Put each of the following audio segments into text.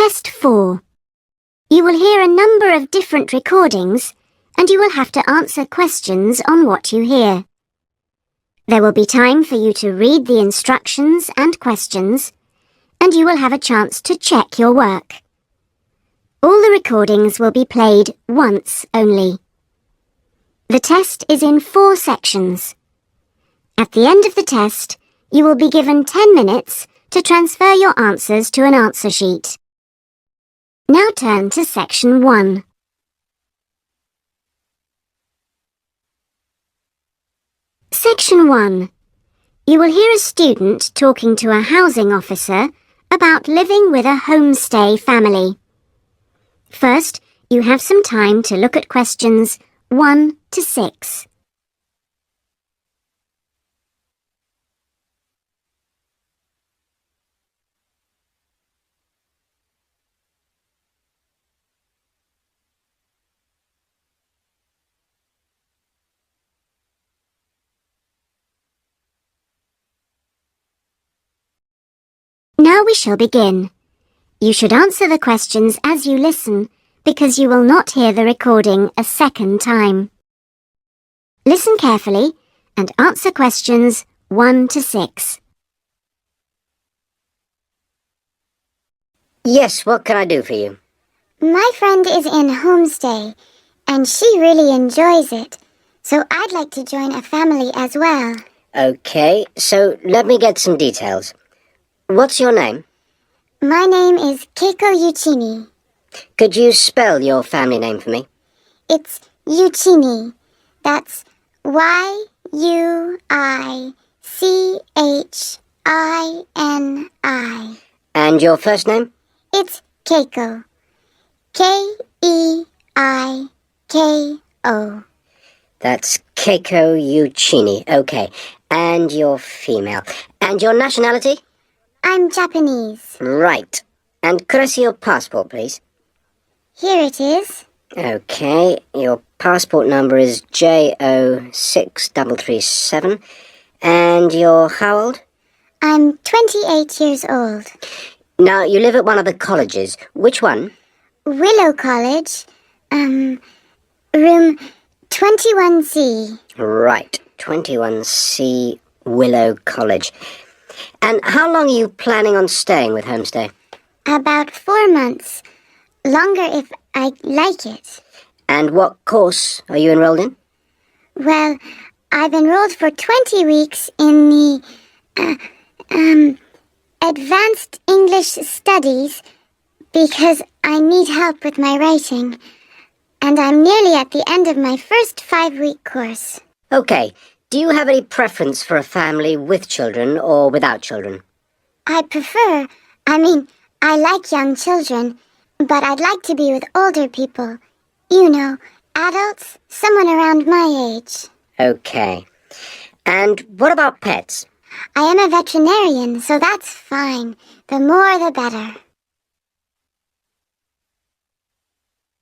Test 4. You will hear a number of different recordings, and you will have to answer questions on what you hear. There will be time for you to read the instructions and questions, and you will have a chance to check your work. All the recordings will be played once only. The test is in 4 sections. At the end of the test, you will be given 10 minutes to transfer your answers to an answer sheet. Now turn to Section 1. Section 1. You will hear a student talking to a housing officer about living with a homestay family. First, you have some time to look at questions 1 to 6. Now we shall begin. You should answer the questions as you listen, because you will not hear the recording a second time. Listen carefully and answer questions 1 to 6. Yes, what can I do for you? My friend is in Homestay, and she really enjoys it, so I'd like to join a family as well. Okay, so let me get some details. What's your name? My name is Keiko Yuchini. Could you spell your family name for me? It's Yuchini. That's Y-U-I-C-H-I-N-I. And your first name? It's Keiko. K-E-I-K-O. That's Keiko Yuchini. Okay, and you're female. And your nationality? I'm Japanese. Right. And could I see your passport, please? Here it is. Okay, your passport number is JO6337. And you're how old? I'm 28 years old. Now, you live at one of the colleges. Which one? Willow College. Room 21C. Right, 21C Willow College. And how long are you planning on staying with Homestay? About 4 months. Longer if I like it. And what course are you enrolled in? Well, I've enrolled for 20 weeks in the, Advanced English Studies because I need help with my writing. And I'm nearly at the end of my first 5-week course. Okay. Do you have any preference for a family with children or without children? I like young children, but I'd like to be with older people. You know, adults, someone around my age. Okay. And what about pets? I am a veterinarian, so that's fine. The more the better.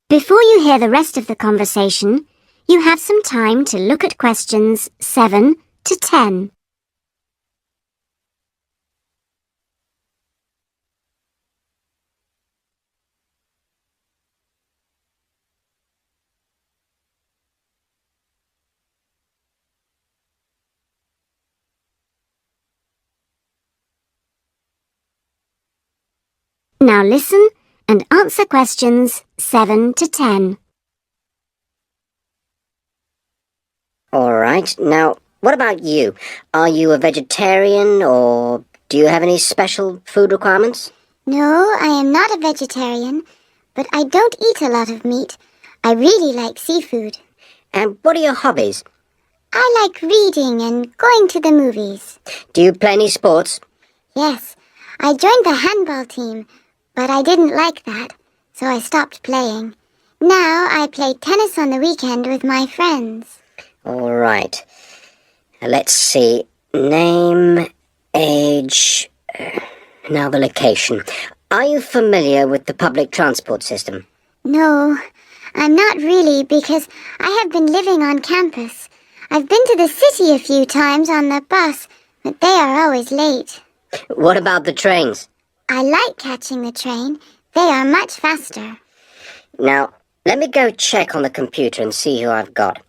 Before you hear the rest of the conversation, you have some time to look at questions 7 to 10. Now listen and answer questions 7 to 10. All right. Now, what about you? Are you a vegetarian or do you have any special food requirements? No, I am not a vegetarian, but I don't eat a lot of meat. I really like seafood. And what are your hobbies? I like reading and going to the movies. Do you play any sports? Yes, I joined the handball team, but I didn't like that, so I stopped playing. Now I play tennis on the weekend with my friends. All right. Let's see. Name, age, now the location. Are you familiar with the public transport system? No, I'm not really because I have been living on campus. I've been to the city a few times on the bus, but they are always late. What about the trains? I like catching the train. They are much faster. Now, let me go check on the computer and see who I've got.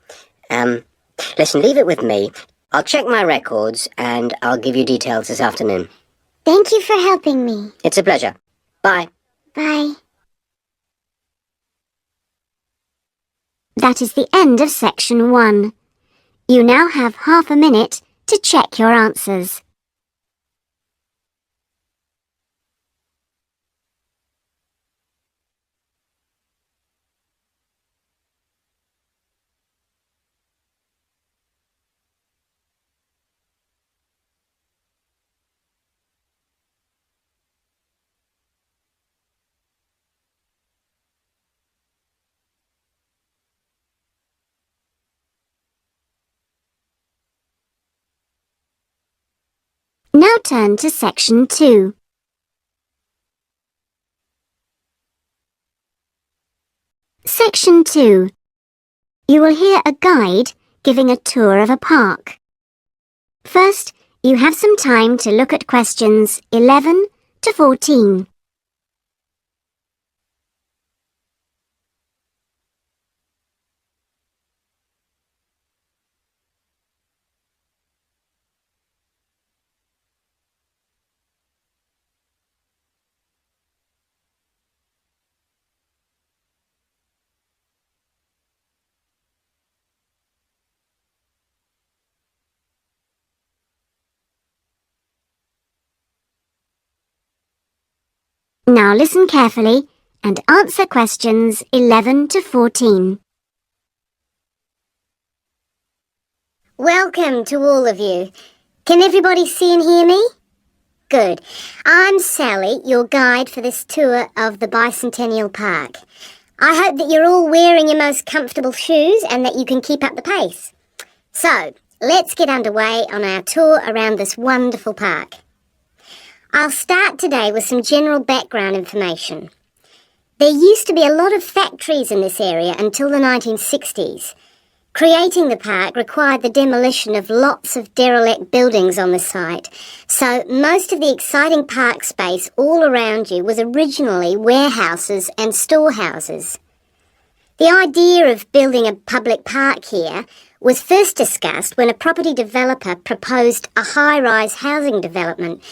Listen, leave it with me. I'll check my records and I'll give you details this afternoon. Thank you for helping me. It's a pleasure. Bye. Bye. That is the end of section 1. You now have half a minute to check your answers. Now turn to section 2. Section 2. You will hear a guide giving a tour of a park. First, you have some time to look at questions 11 to 14. Now listen carefully and answer questions 11 to 14. Welcome to all of you. Can everybody see and hear me? Good. I'm Sally, your guide for this tour of the Bicentennial Park. I hope that you're all wearing your most comfortable shoes and that you can keep up the pace. So, let's get underway on our tour around this wonderful park. I'll start today with some general background information. There used to be a lot of factories in this area until the 1960s. Creating the park required the demolition of lots of derelict buildings on the site, so most of the exciting park space all around you was originally warehouses and storehouses. The idea of building a public park here was first discussed when a property developer proposed a high-rise housing development,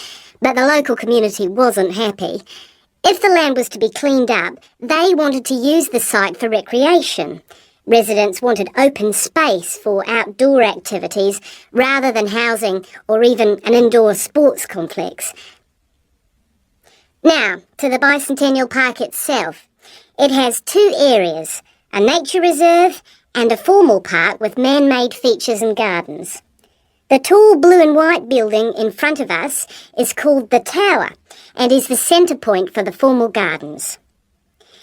but the local community wasn't happy. If the land was to be cleaned up, they wanted to use the site for recreation. Residents wanted open space for outdoor activities rather than housing or even an indoor sports complex. Now, to the Bicentennial Park itself. It has two areas, a nature reserve and a formal park with man-made features and gardens. The tall blue and white building in front of us is called the Tower and is the centre point for the formal gardens.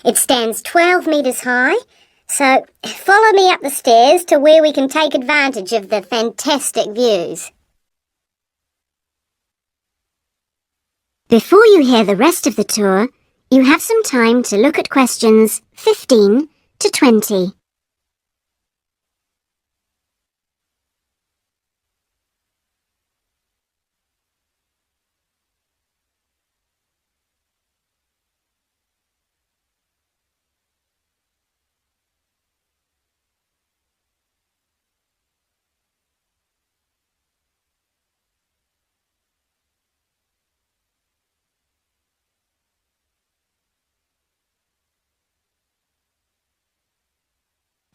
It stands 12 metres high, so follow me up the stairs to where we can take advantage of the fantastic views. Before you hear the rest of the tour, you have some time to look at questions 15 to 20.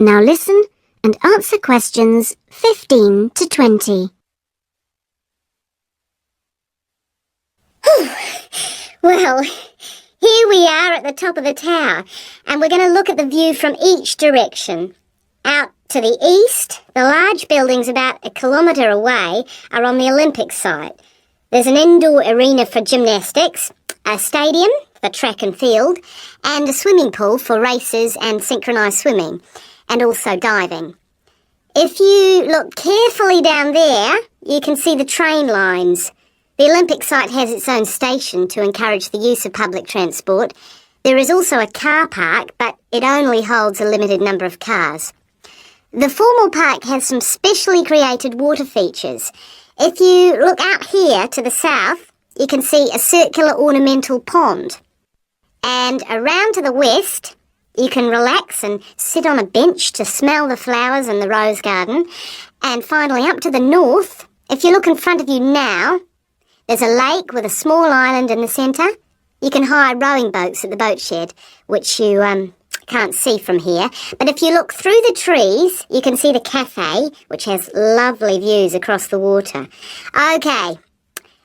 Now listen and answer questions 15 to 20. Well, here we are at the top of the tower, and we're going to look at the view from each direction. Out to the east, the large buildings about 1 kilometre away are on the Olympic site. There's an indoor arena for gymnastics, a stadium for track and field, and a swimming pool for races and synchronised swimming, and also diving. If you look carefully down there, you can see the train lines. The Olympic site has its own station to encourage the use of public transport. There is also a car park, but it only holds a limited number of cars. The formal park has some specially created water features. If you look out here to the south, you can see a circular ornamental pond. And around to the west, you can relax and sit on a bench to smell the flowers in the rose garden. And finally, up to the north, if you look in front of you now, there's a lake with a small island in the centre. You can hire rowing boats at the boat shed, which you can't see from here. But if you look through the trees, you can see the cafe, which has lovely views across the water. OK,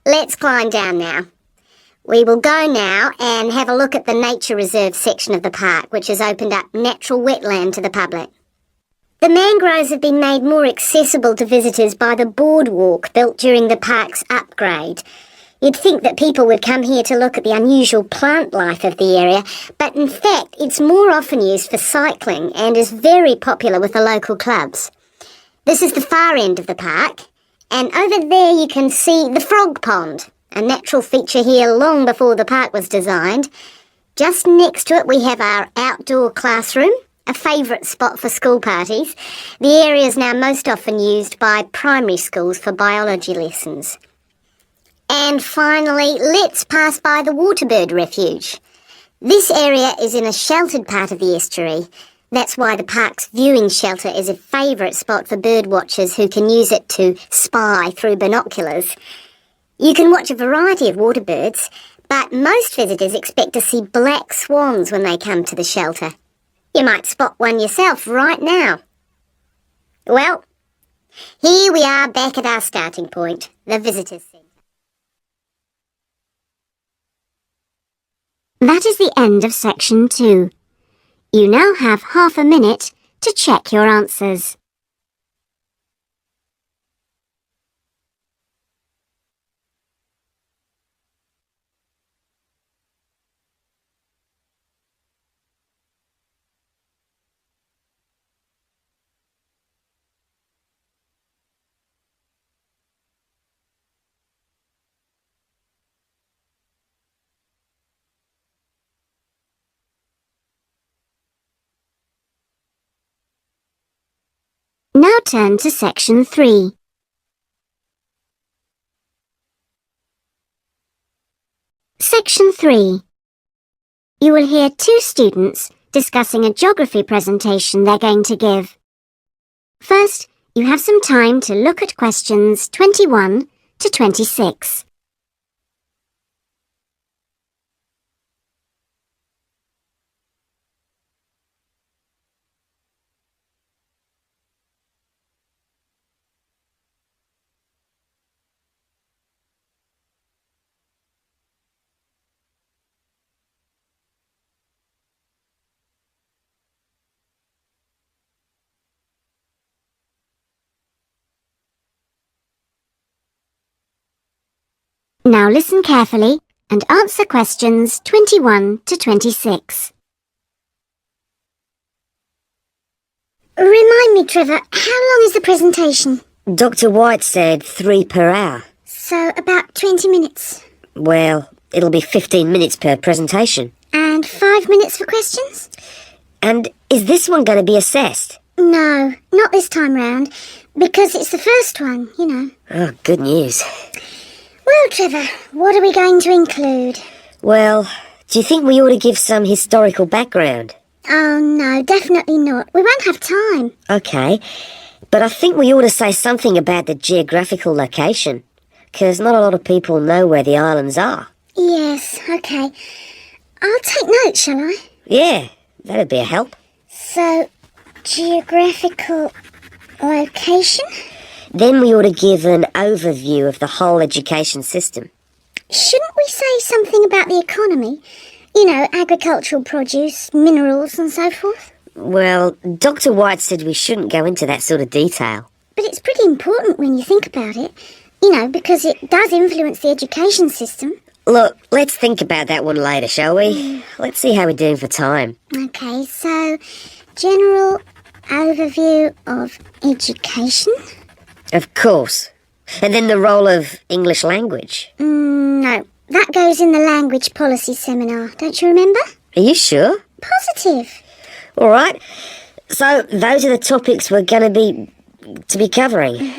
let's climb down now. We will go now and have a look at the nature reserve section of the park, which has opened up natural wetland to the public. The mangroves have been made more accessible to visitors by the boardwalk built during the park's upgrade. You'd think that people would come here to look at the unusual plant life of the area, but in fact it's more often used for cycling and is very popular with the local clubs. This is the far end of the park, and over there you can see the frog pond, a natural feature here long before the park was designed. Just next to it we have our outdoor classroom, a favourite spot for school parties. The area is now most often used by primary schools for biology lessons. And finally, let's pass by the waterbird refuge. This area is in a sheltered part of the estuary. That's why the park's viewing shelter is a favourite spot for bird watchers who can use it to spy through binoculars. You can watch a variety of waterbirds, but most visitors expect to see black swans when they come to the shelter. You might spot one yourself right now. Well, here we are back at our starting point, the Visitors Centre. That is the end of section 2. You now have half a minute to check your answers. Now turn to section 3. Section 3. You will hear 2 students discussing a geography presentation they're going to give. First, you have some time to look at questions 21 to 26. Now listen carefully and answer questions 21 to 26. Remind me, Trevor, how long is the presentation? Dr. White said 3 per hour. So about 20 minutes. Well, it'll be 15 minutes per presentation. And 5 minutes for questions? And is this one going to be assessed? No, not this time round, because it's the first one, you know. Oh, good news. Well, Trevor, what are we going to include? Well, do you think we ought to give some historical background? Oh, no, definitely not. We won't have time. OK, but I think we ought to say something about the geographical location, because not a lot of people know where the islands are. Yes, OK. I'll take notes, shall I? Yeah, that'd be a help. So, geographical location? Then we ought to give an overview of the whole education system. Shouldn't we say something about the economy? You know, agricultural produce, minerals and so forth? Well, Dr. White said we shouldn't go into that sort of detail. But it's pretty important when you think about it. You know, because it does influence the education system. Look, let's think about that one later, shall we? Let's see how we're doing for time. OK, so, general overview of education? Of course. And then the role of English language. No, that goes in the language policy seminar, don't you remember? Are you sure? Positive. All right. So those are the topics we're going to be covering.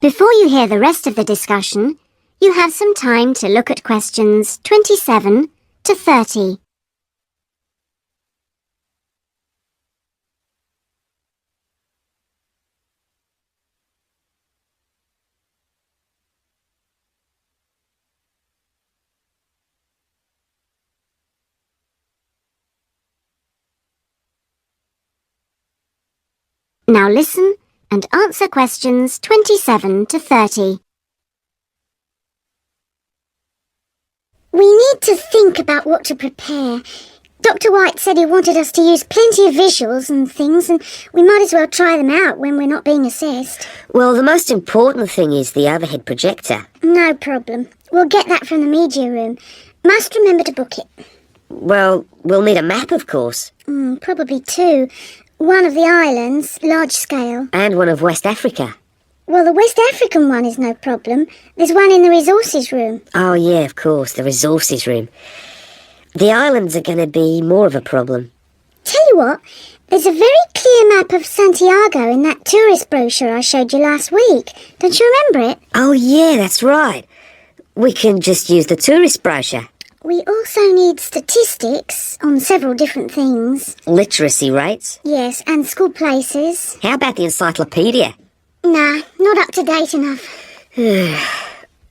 Before you hear the rest of the discussion, you have some time to look at questions 27 to 30. Now listen and answer questions 27 to 30. We need to think about what to prepare. Dr. White said he wanted us to use plenty of visuals and things, and we might as well try them out when we're not being assessed. Well, the most important thing is the overhead projector. No problem. We'll get that from the media room. Must remember to book it. Well, we'll need a map, of course. Probably two. One of the islands, large scale. And one of West Africa. Well, the West African one is no problem. There's one in the resources room. Oh, yeah, of course, the resources room. The islands are going to be more of a problem. Tell you what, there's a very clear map of Santiago in that tourist brochure I showed you last week. Don't you remember it? Oh, yeah, that's right. We can just use the tourist brochure. We also need statistics on several different things. Literacy rates. Yes, and school places. How about the encyclopedia? Nah, not up to date enough.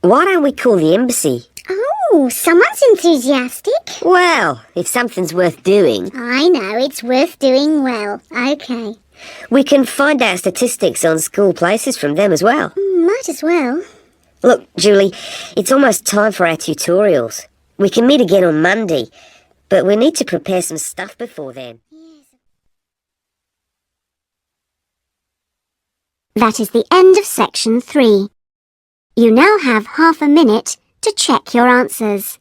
Why don't we call the embassy? Oh, someone's enthusiastic. Well, if something's worth doing, I know, it's worth doing well. Okay. we can find out statistics on school places from them as well. Might as well. Look, Julie, it's almost time for our tutorials. We can meet again on Monday, but we need to prepare some stuff before then. That is the end of section 3. You now have half a minute to check your answers.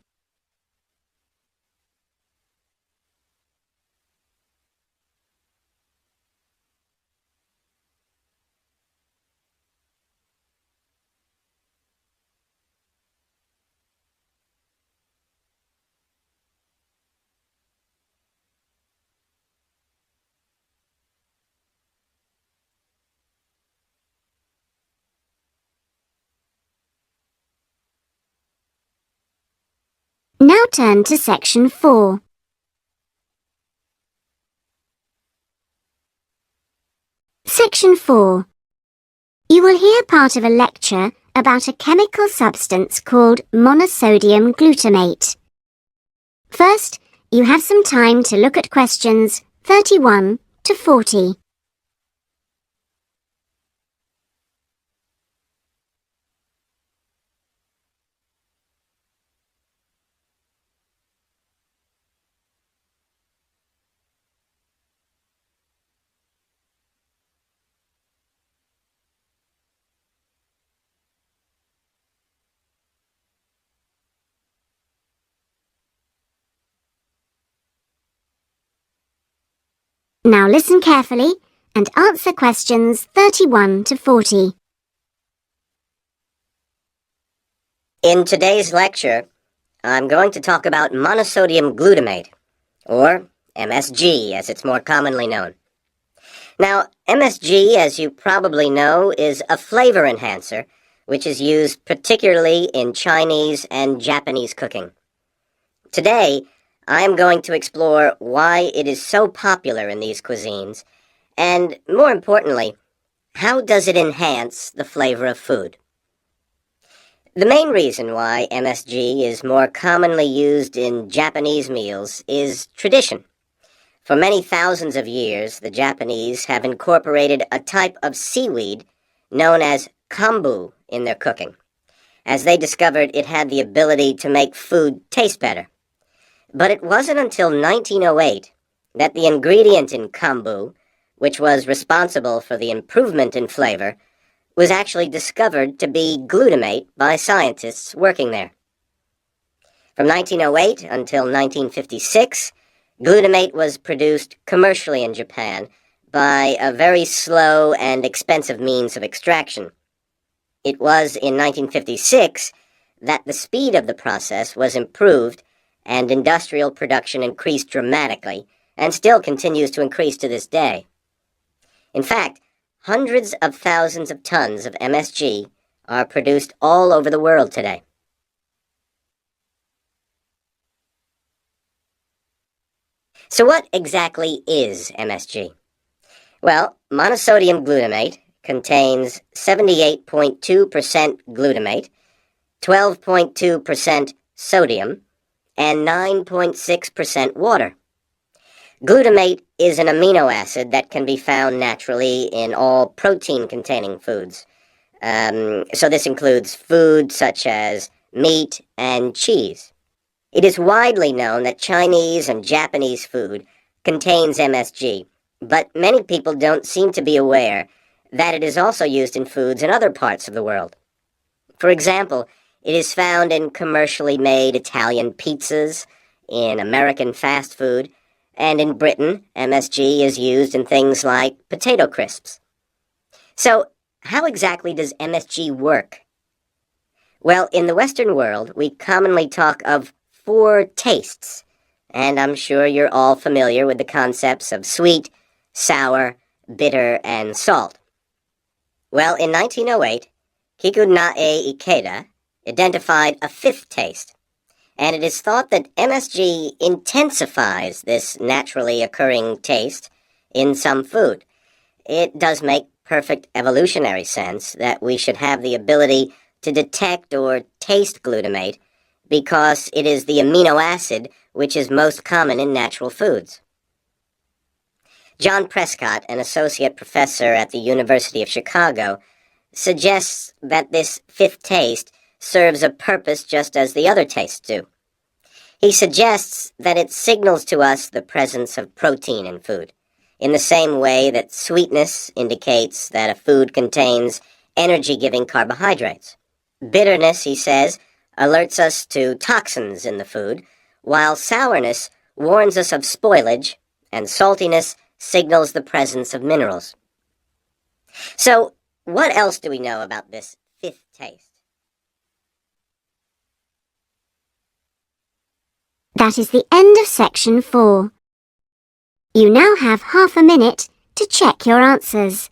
Now turn to section 4. Section 4. You will hear part of a lecture about a chemical substance called monosodium glutamate. First, you have some time to look at questions 31 to 40. Now listen carefully and answer questions 31 to 40. In today's lecture, I'm going to talk about monosodium glutamate, or MSG as it's more commonly known. Now, MSG, as you probably know, is a flavor enhancer, which is used particularly in Chinese and Japanese cooking. Today, I am going to explore why it is so popular in these cuisines, and more importantly, how does it enhance the flavor of food? The main reason why MSG is more commonly used in Japanese meals is tradition. For many thousands of years, the Japanese have incorporated a type of seaweed known as kombu in their cooking, as they discovered it had the ability to make food taste better. But it wasn't until 1908 that the ingredient in kombu, which was responsible for the improvement in flavor, was actually discovered to be glutamate by scientists working there. From 1908 until 1956, glutamate was produced commercially in Japan by a very slow and expensive means of extraction. It was in 1956 that the speed of the process was improved and industrial production increased dramatically, and still continues to increase to this day. In fact, hundreds of thousands of tons of MSG are produced all over the world today. So what exactly is MSG? Well, monosodium glutamate contains 78.2% glutamate, 12.2% sodium, and 9.6% water. Glutamate is an amino acid that can be found naturally in all protein-containing foods. So this includes foods such as meat and cheese. It is widely known that Chinese and Japanese food contains MSG, but many people don't seem to be aware that it is also used in foods in other parts of the world. For example, it is found in commercially made Italian pizzas, in American fast food, and in Britain, MSG is used in things like potato crisps. So, how exactly does MSG work? Well, in the Western world, we commonly talk of 4 tastes, and I'm sure you're all familiar with the concepts of sweet, sour, bitter, and salt. Well, in 1908, Kikunae Ikeda identified a 5th taste, and it is thought that MSG intensifies this naturally occurring taste in some food. It does make perfect evolutionary sense that we should have the ability to detect or taste glutamate because it is the amino acid which is most common in natural foods. John Prescott, an associate professor at the University of Chicago, suggests that this 5th taste serves a purpose just as the other tastes do. He suggests that it signals to us the presence of protein in food, in the same way that sweetness indicates that a food contains energy-giving carbohydrates. Bitterness, he says, alerts us to toxins in the food, while sourness warns us of spoilage, and saltiness signals the presence of minerals. So, what else do we know about this 5th taste? That is the end of section 4. You now have half a minute to check your answers.